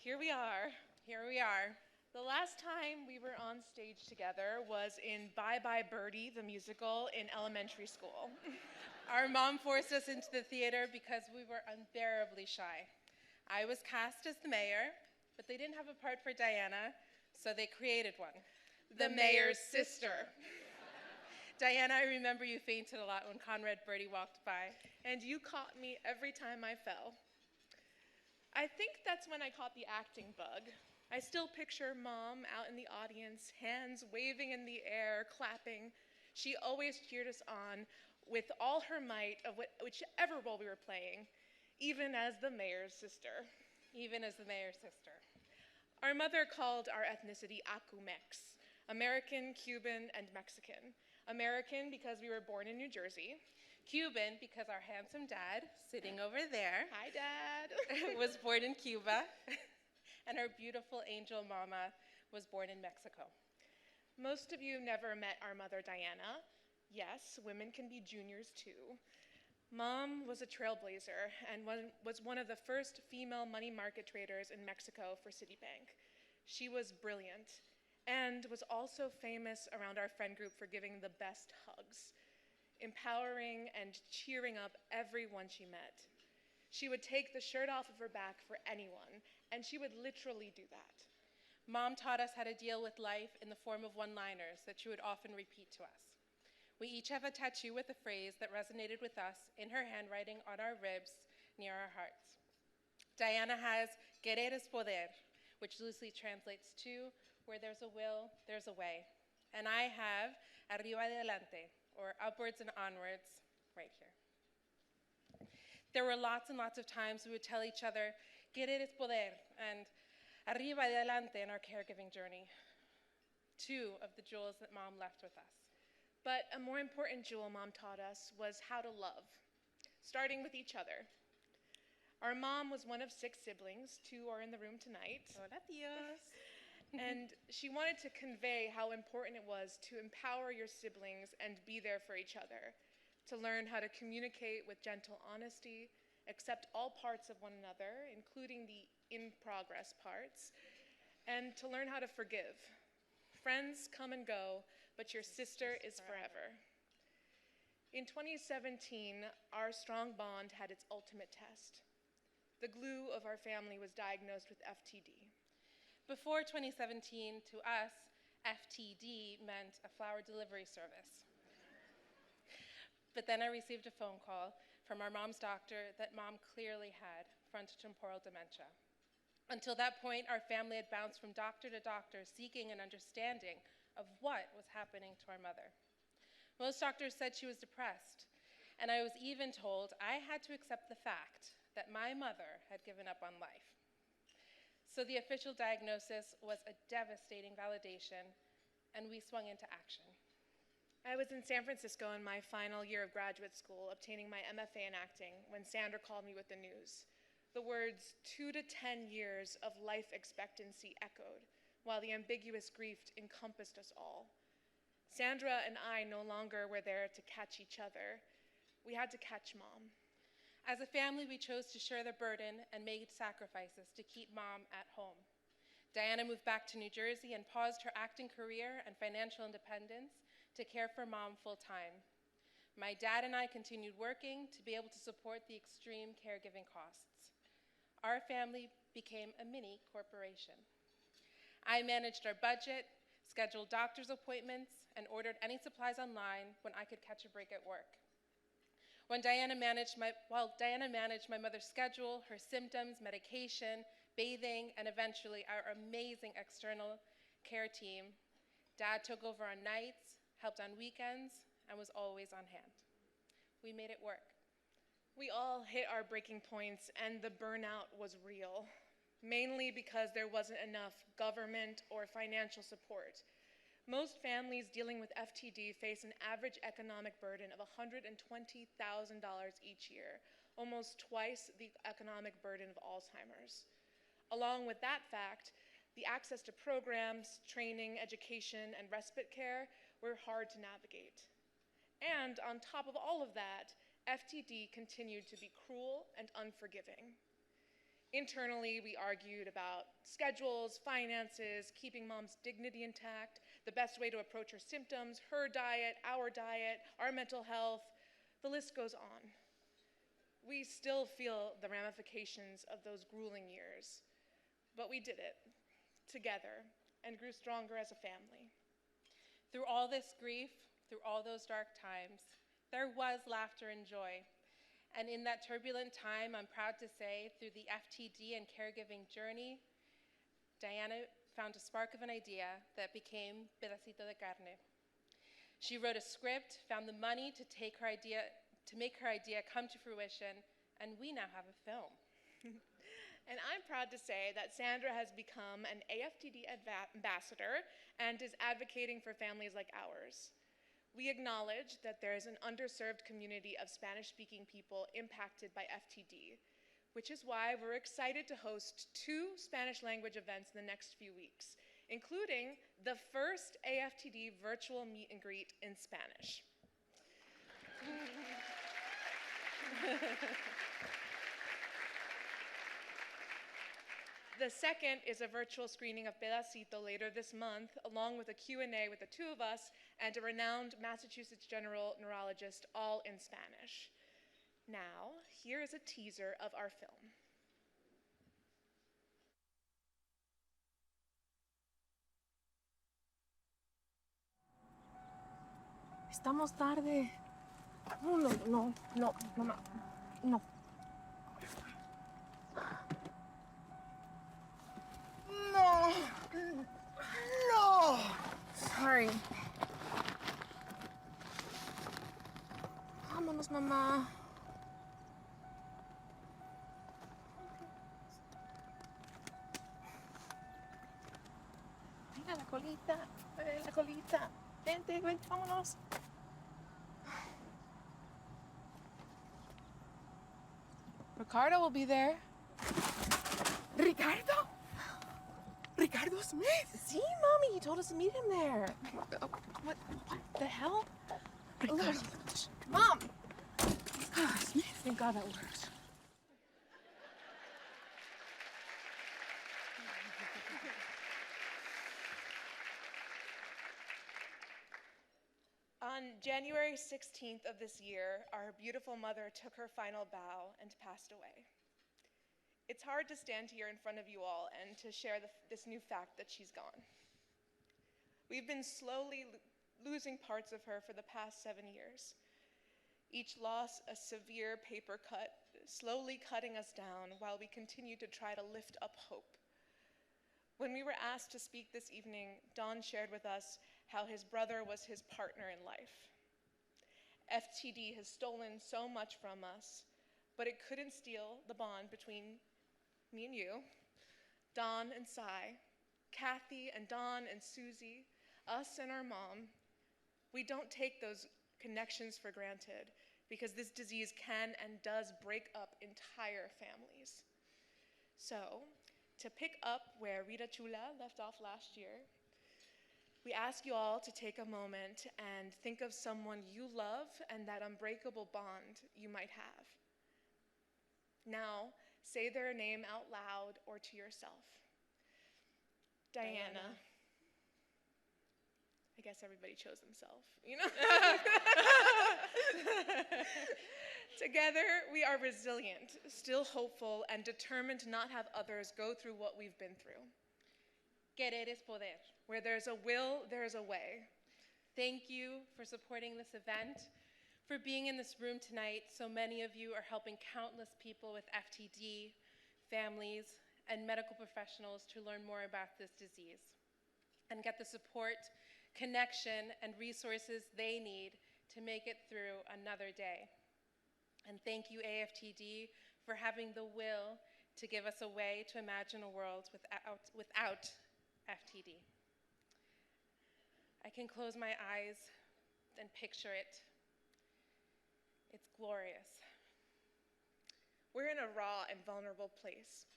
Here we are. Here we are. The last time we were on stage together was in Bye Bye Birdie, the musical, in elementary school. Our mom forced us into the theater because we were unbearably shy. I was cast as the mayor, but they didn't have a part for Diana, so they created one. The mayor's sister. Diana, I remember you fainted a lot when Conrad Birdie walked by. And you caught me every time I fell. I think that's when I caught the acting bug. I still picture Mom out in the audience, hands waving in the air, clapping. She always cheered us on with all her might of whichever role we were playing, even as the mayor's sister. Even as the mayor's sister. Our mother called our ethnicity Acumex, American, Cuban, and Mexican. American because we were born in New Jersey. Cuban because our handsome dad, sitting over there, Hi, Dad, was born in Cuba, and our beautiful angel mama was born in Mexico. Most of you never met our mother, Diana. Yes, women can be juniors too. Mom was a trailblazer and was one of the first female money market traders in Mexico for Citibank. She was brilliant and was also famous around our friend group for giving the best hugs, empowering and cheering up everyone she met. She would take the shirt off of her back for anyone, and she would literally do that. Mom taught us how to deal with life in the form of one-liners that she would often repeat to us. We each have a tattoo with a phrase that resonated with us in her handwriting on our ribs near our hearts. Diana has "Querer es poder," which loosely translates to "where there's a will, there's a way." And I have "Arriba y adelante," or "upwards and onwards," right here. There were lots and lots of times we would tell each other "Querer es poder" and "Arriba y adelante" in our caregiving journey. Two of the jewels that Mom left with us. But a more important jewel Mom taught us was how to love, starting with each other. Our mom was one of 6 siblings. 2 are in the room tonight. Hola, tíos. And she wanted to convey how important it was to empower your siblings and be there for each other, to learn how to communicate with gentle honesty, accept all parts of one another, including the in-progress parts, and to learn how to forgive. Friends come and go, but your sister is forever. In 2017, our strong bond had its ultimate test. The glue of our family was diagnosed with FTD. Before 2017, to us, FTD meant a flower delivery service. But then I received a phone call from our mom's doctor that Mom clearly had frontotemporal dementia. Until that point, our family had bounced from doctor to doctor, seeking an understanding of what was happening to our mother. Most doctors said she was depressed, and I was even told I had to accept the fact that my mother had given up on life. So the official diagnosis was a devastating validation, and we swung into action. I was in San Francisco in my final year of graduate school, obtaining my MFA in acting, when Sandra called me with the news. The words 2 to 10 years of life expectancy echoed, while the ambiguous grief encompassed us all. Sandra and I no longer were there to catch each other. We had to catch Mom. As a family, we chose to share the burden and made sacrifices to keep Mom at home. Diana moved back to New Jersey and paused her acting career and financial independence to care for Mom full-time. My dad and I continued working to be able to support the extreme caregiving costs. Our family became a mini corporation. I managed our budget, scheduled doctor's appointments, and ordered any supplies online when I could catch a break at work. While Diana managed my mother's schedule, her symptoms, medication, bathing, and eventually our amazing external care team, Dad took over on nights, helped on weekends, and was always on hand. We made it work. We all hit our breaking points, and the burnout was real, mainly because there wasn't enough government or financial support. Most families dealing with FTD face an average economic burden of $120,000 each year, almost twice the economic burden of Alzheimer's. Along with that fact, the access to programs, training, education, and respite care were hard to navigate. And on top of all of that, FTD continued to be cruel and unforgiving. Internally, we argued about schedules, finances, keeping mom's dignity intact, the best way to approach her symptoms, her diet, our mental health. The list goes on. We still feel the ramifications of those grueling years, but we did it together and grew stronger as a family. Through all this grief, through all those dark times, there was laughter and joy. And in that turbulent time, I'm proud to say, through the FTD and caregiving journey, Diana found a spark of an idea that became Pedacito de Carne. She wrote a script, found the money to make her idea come to fruition, and we now have a film. And I'm proud to say that Sandra has become an AFTD ambassador and is advocating for families like ours. We acknowledge that there is an underserved community of Spanish-speaking people impacted by FTD, which is why we're excited to host 2 Spanish language events in the next few weeks, including the first AFTD virtual meet and greet in Spanish. The second is a virtual screening of Pedacito later this month, along with a Q&A with the 2 of us and a renowned Massachusetts general neurologist, all in Spanish. Now, here is a teaser of our film. Estamos tarde. No, mamá, no. No. Sorry. Vámonos, mamá. Venga, la colita. La colita. Vente, vámonos. Ricardo will be there. Ricardo? Ricardo Smith? See, Mommy, he told us to meet him there. What the hell? Ricardo. Mom! Smith. Thank God that works. On January 16th of this year, our beautiful mother took her final bow and passed away. It's hard to stand here in front of you all and to share this new fact that she's gone. We've been slowly losing parts of her for the past 7 years. Each loss a severe paper cut, slowly cutting us down while we continue to try to lift up hope. When we were asked to speak this evening, Don shared with us how his brother was his partner in life. FTD has stolen so much from us, but it couldn't steal the bond between me and you, Don and Cy, Kathy and Don and Susie, us and our mom. We don't take those connections for granted because this disease can and does break up entire families. So, to pick up where Rita Chula left off last year, we ask you all to take a moment and think of someone you love and that unbreakable bond you might have. Now, say their name out loud or to yourself. Diana. I guess everybody chose themselves, you know? Together, we are resilient, still hopeful, and determined to not have others go through what we've been through. Querer es poder. Where there's a will, there's a way. Thank you for supporting this event, for being in this room tonight. So many of you are helping countless people with FTD, families, and medical professionals to learn more about this disease and get the support, connection, and resources they need to make it through another day. And thank you, AFTD, for having the will to give us a way to imagine a world without FTD. I can close my eyes and picture it. It's glorious. We're in a raw and vulnerable place,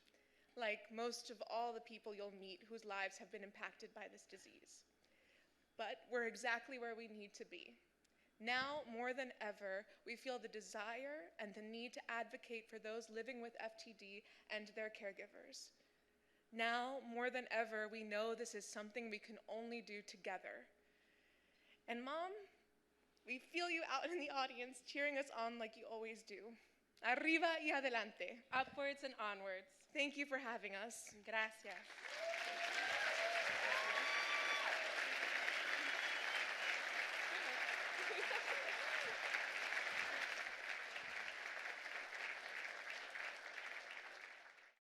like most of all the people you'll meet whose lives have been impacted by this disease. But we're exactly where we need to be, Now, more than ever, we feel the desire and the need to advocate for those living with FTD and their caregivers. Now, more than ever, we know this is something we can only do together. And Mom, we feel you out in the audience cheering us on like you always do. Arriba y adelante. Upwards and onwards. Thank you for having us. Gracias.